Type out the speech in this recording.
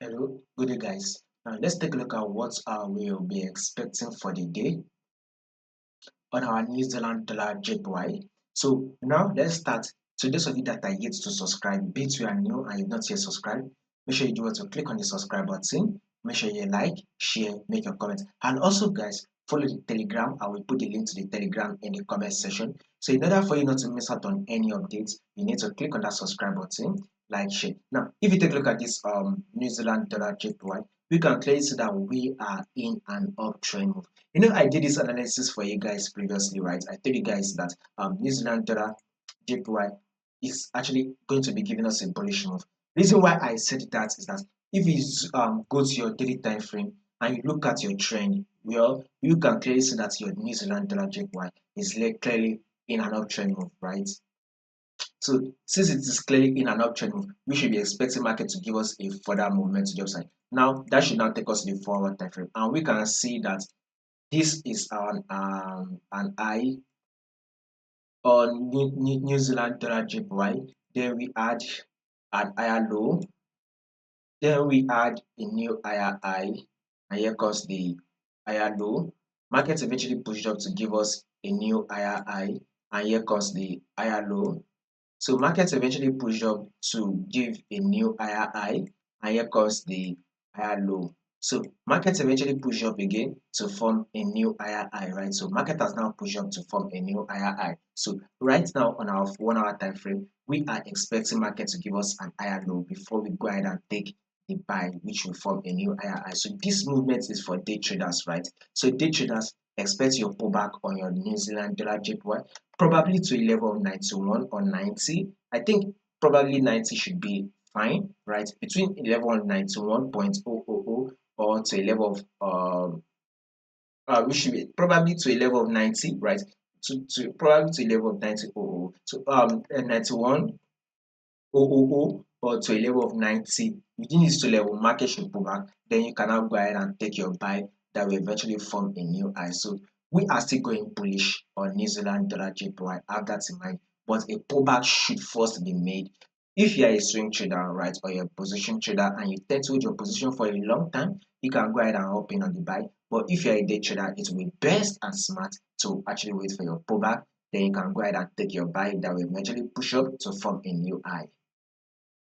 Hello, good day, guys. Now let's take a look at what we'll be expecting for the day on our New Zealand dollar JPY. So now let's start. To those of you that are yet to subscribe, be it you are new and you've not yet subscribed, make sure you do what to click on the subscribe button. Make sure you like, share, make your comments, and also, guys, follow the Telegram. I will put the link to the Telegram in the comment section. So in order for you not to miss out on any updates, you need to click on that subscribe button, like, share. Now, if you take a look at this New Zealand dollar JPY, we can clearly see that we are in an uptrend move. I did this analysis for you guys previously, right? I told you guys that New Zealand dollar JPY is actually going to be giving us a bullish move. Reason why I said that is that if you go to your daily time frame and you look at your trend, well, you can clearly see that your New Zealand dollar JPY is clearly in an uptrend move, right? So since it is clearly in an uptrend move, we should be expecting market to give us a further movement to the upside. Now that should now take us to the forward time frame, and we can see that this is an high on New Zealand dollar JPY. Then we add an higher low. Then we add a new higher high. And here comes the higher low. Market eventually pushed up to give us a new higher high. And here comes the higher low. So markets eventually pushed up to give a new higher high, and here comes the higher low. So markets eventually push up again to form a new higher high, right? So market has now pushed up to form a new higher high. So right now on our 1 hour time frame, we are expecting market to give us an higher low before we go ahead and take the buy, which will form a new higher high. So this movement is for day traders, right? So day traders, expect your pullback on your New Zealand dollar JPY probably to a level of 91 or 90. I think probably 90 should be fine, right? Between a level of 91.000 or to a level of we should be probably to a level of 90, right? To probably to a level of 90.000 to 91.000 or to a level of 90. Within these two levels, market should pull back. Then you can now go ahead and take your buy that will eventually form a new high. So we are still going bullish on New Zealand dollar JPY. Have that in mind. But a pullback should first be made. If you are a swing trader, right, or you're a position trader and you tend to hold your position for a long time, you can go ahead and hop in on the buy. But if you're a day trader, it will be best and smart to actually wait for your pullback. Then you can go ahead and take your buy that will eventually push up to form a new high.